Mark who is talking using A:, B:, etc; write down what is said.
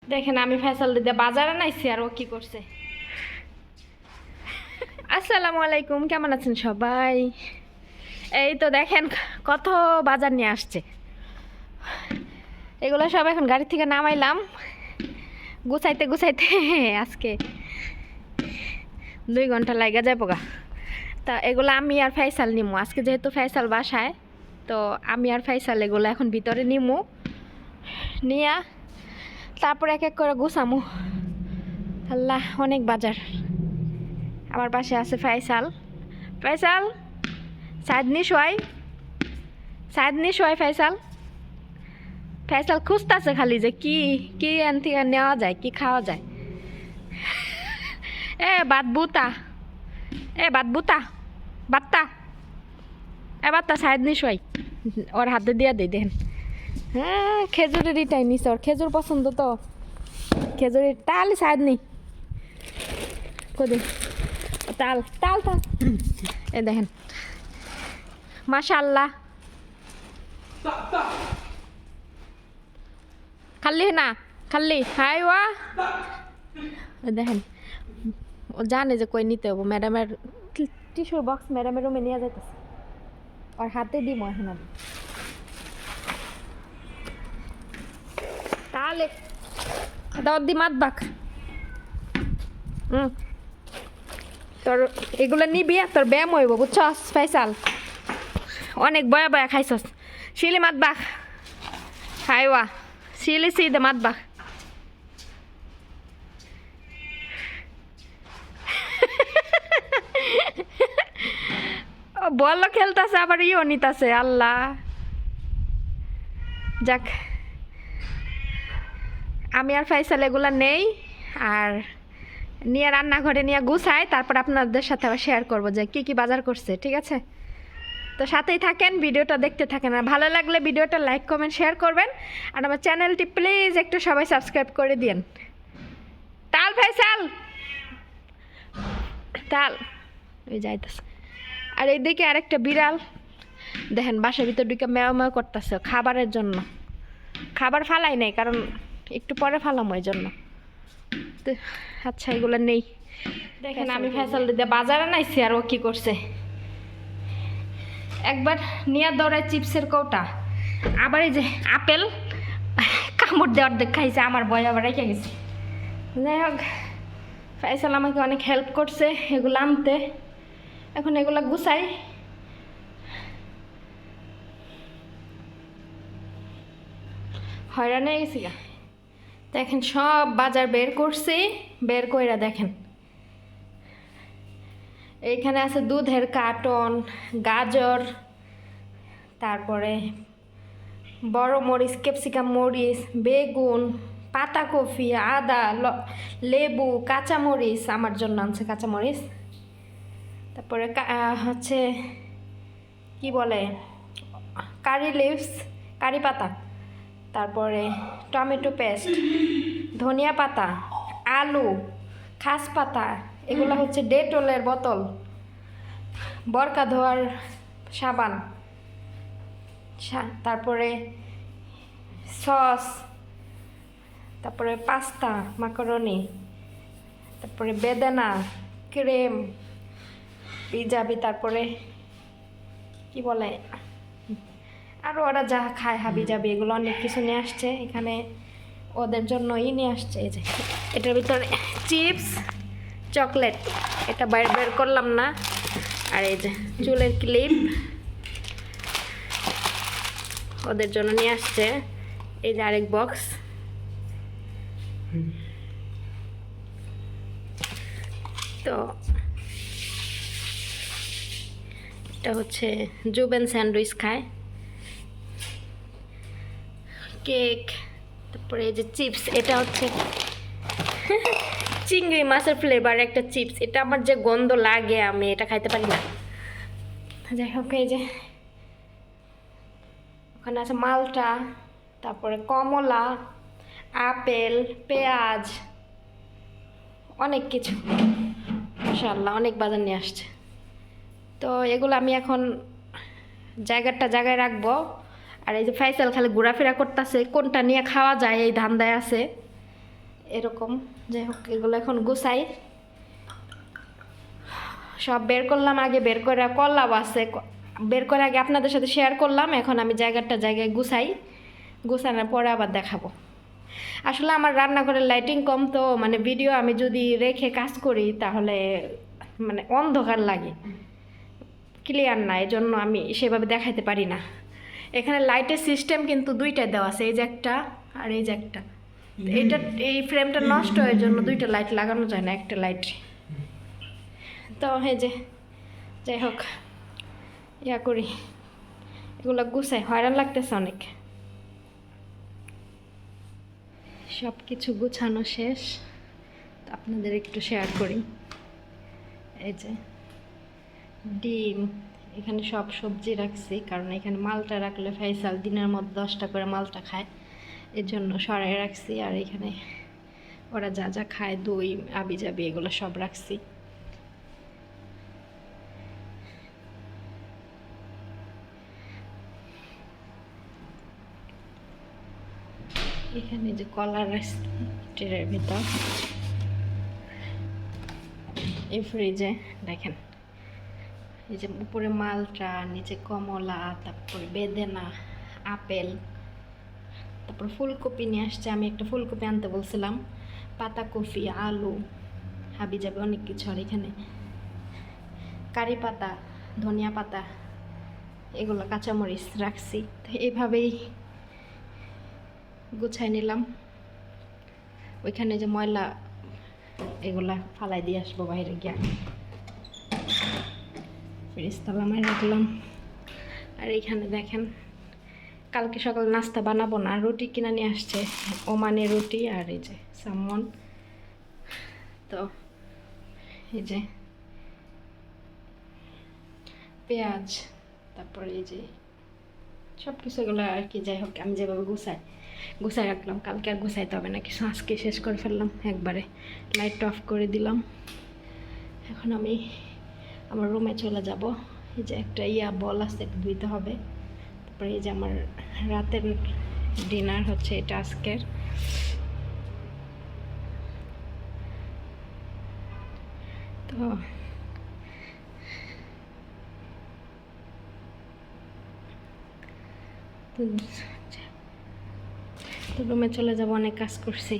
A: দেখেন আমি ফয়সাল দিদি বাজারে নাইছি আর ও কি করছে। আসসালামু আলাইকুম, কেমন আছেন সবাই? এই তো দেখেন কত বাজার নিয়ে আসছে। এগুলো সব এখন গাড়ি থেকে নামাইলাম গুছাইতে গুছাইতে আজকে 2 ঘন্টা লাগা যায় পোগা। তা এগুলো আমি আর ফয়সাল নিমু আজকে, যেহেতু ফয়সাল বাসায়, তো আমি আর ফয়সাল এগুলো এখন ভিতরে নিমু, নিয়া তারপর এক এক করে গুছামু। আল্লাহ, অনেক বাজার। আমার পাশে আছে ফয়সাল। ফয়সাল সাদনি শোয় ফয়সাল। ফয়সাল খুঁজতেছে খালি যে কি কি এন থেকে নেওয়া যায়, কি খাওয়া যায়। বাত বুতা বাত্তা বাত্তা সাদনি শোয়। ওর হাতে দিয়া দেই দেখেন। হ্যাঁ, খেজুরের ইটাই নিছে, ওর খেজুর পছন্দ তো। খেজুরের তাহলে সাদনি কদি তাল তাল তাল। এ দেখেন মাশাআল্লাহ। খাল্লি না খাল্লি হাই ওয়া। দেখেন ও জানে যে কই নিতে হবো। ম্যাডামের টিস্যুর বক্স ম্যাডামের রুমে নিয়ে যাইতেছে, ওর হাতে দিব এখন আমি। তাহলে দাওয়াত দি মাত বাক। তোর এগুলো নিবি আর তোর ব্যায়াম হইব, বুঝছস ফয়সাল? অনেক বয়া বয়া খাইছস। শিলি মাত বাক হাইওয়া, শিলি সিদে মাত বাক। বল খেলতেছে আবার ইও নিতেছে। আল্লাহ, যাক আমি আর ফয়সাল এগুলা নেই আর নিয়ে রান্নাঘরে নিয়ে গুছাই, তারপর আপনাদের সাথে আবার শেয়ার করবো যে কি কি বাজার করছে। ঠিক আছে, তো সাথেই থাকেন, ভিডিওটা দেখতে থাকেন। আর ভালো লাগলে ভিডিওটা লাইক কমেন্ট শেয়ার করবেন, আর আমার চ্যানেলটি প্লিজ একটু সবাই সাবস্ক্রাইব করে দিন। তাল ফয়সাল তাল ওই যাইতেছে। আর এইদিকে আরেকটা বিড়াল দেখেন বাসার ভিতর ঢুকে ম্যাও ম্যাও করতেছে খাবারের জন্য। খাবার ফালাই নেই, কারণ একটু পরে ফালাম ওই জন্য। তো আচ্ছা, এগুলো নেই। দেখেন আমি ফয়সাল দিদি বাজারে নাইছি আর ও কি করছে। একবার নিয়ে দৌড়ায় চিপসের কৌটা, আবার এই যে আপেল কামড় দেওয়ার দেখাইছে, আমার ভয় আবার রেখে গেছে। যাই হোক, ফয়সাল আমাকে অনেক হেল্প করছে এগুলো আনতে। এখন এগুলো গুছাই। হয়রান হয়ে গেছি গা। দেখেন সব বাজার বের করছি, বের কইরা দেখেন এইখানে আছে দুধের কার্টন, গাজর, তারপরে বড় মরিচ, ক্যাপসিকাম মরিচ, বেগুন, পাতাকপি, আদা, লেবু, কাঁচামরিচ, আমার জন্য আনছে কাঁচামরিচ। তারপরে হচ্ছে কি বলে কারি লিভস, কারি পাতা, তারপরে টমেটো পেস্ট, ধনিয়া পাতা, আলু, খাস পাতা, এগুলো হচ্ছে ডেটলের বোতল, বরকা ধোয়ার সাবান, তারপরে সস, তারপরে পাস্তা মাকারনি, তারপরে বেদানা, ক্রিম, পিজাবি, তারপরে কি বলে আরও ওরা যা খায় হাবি যাবি, এগুলো অনেক কিছু নিয়ে আসছে এখানে ওদের জন্যই নিয়ে আসছে। এই যে এটার ভিতরে চিপস, চকলেট, এটা বাইরে বের করলাম না। আর এই যে চুলের ক্লিপ ওদের জন্য নিয়ে আসছে। এই যে আরেক বক্স। তো এটা হচ্ছে জুবেন স্যান্ডউইচ খায়, কেক, তারপরে এই যে চিপস, এটা হচ্ছে চিংড়ি মাছের ফ্লেভার একটা চিপস। এটা আমার যে গন্ধ লাগে, আমি এটা খাইতে পারি না। যাই হোক, এই যে ওখানে আছে মালটা, তারপরে কমলা, আপেল, পেঁয়াজ, অনেক কিছু। মাশাআল্লাহ, অনেক বাজার নিয়ে আসছে। তো এগুলো আমি এখন জায়গায় রাখবো। আর এই যে ফয়সাল খালি ঘোরাফেরা করতেছে, কোনটা নিয়ে খাওয়া যায় এই ধান্দায় আছে। এরকম। যাই হোক, এগুলো এখন গুছাই। সব বের করলাম, আগে বের করে কলাও আছে, বের করে আগে আপনাদের সাথে শেয়ার করলাম। এখন আমি জায়গায় গুছাই, গুছানোর পরে আবার দেখাবো। আসলে আমার রান্নাঘরের লাইটিং কম, তো মানে ভিডিও আমি যদি রেখে কাজ করি তাহলে মানে অন্ধকার লাগে, ক্লিয়ার না, এই জন্য আমি সেভাবে দেখাইতে পারি না। এখানে লাইটের সিস্টেম কিন্তু দুইটা দেওয়া আছে, এই যে একটা আর এই যে একটা। এইটা, এই ফ্রেমটা নষ্ট হওয়ার জন্য দুইটা লাইট লাগানো যায় না, একটা লাইট। তো এই যে যাই হোক ইয়া করি, এগুলো গুছাই, হয়রান লাগতেছে অনেক। সব কিছু গুছানো শেষ, আপনাদের একটু শেয়ার করি। এই যে ডিম, এখানে সব সবজি রাখছি, কারণ এখানে মালটা রাখলে ফাইসাল দিনের মধ্যে 10টা করে মালটা খায়, এর জন্য সরাই রাখছি। আর এখানে ওরা যা যা খায়, দই আবি যাবি এগুলো সব রাখছি। এখানে যে কলার রাখছি ট্রের ভিতর, এই ফ্রিজে দেখেন, এই যে উপরে মালটা, নিচে কমলা, তারপরে বেদেনা, আপেল, তারপর ফুলকপি নিয়ে আসছে। আমি একটা ফুলকপি আনতে বলছিলাম, পাতাকপি, আলু, হাবি যাবে অনেক কিছু। আর এখানে কারি পাতা, ধনিয়া পাতা, এগুলো কাঁচামরিচ রাখছি। তো এইভাবেই গুছাই নিলাম। ওইখানে যে ময়লা, এগুলা ফালাই দিয়ে আসবো বাইরে গিয়া। ফ্রিজ তালামায় রাখলাম। আর এইখানে দেখেন, কালকে সকাল নাস্তা বানাবো না, রুটি কিনে নিয়ে আসছে, ওমানের রুটি আর এই যে সামন। তো এই যে পেঁয়াজ, তারপরে এই যে সব কিছু এগুলো আর কি। যাই হোক, আমি যেভাবে গুছাই রাখলাম, কালকে আর গুছাইতে হবে না কিছু, আজকে শেষ করে ফেললাম একবারে। লাইটটা অফ করে দিলাম। এখন আমি আমার রুমে চলে যাব। এই যে একটা বল আছে, ধুইতে হবে। তারপরে এই যে আমার রাতের ডিনার হচ্ছে এটা আজকের। তো রুমে চলে যাব, অনেক কাজ করছি।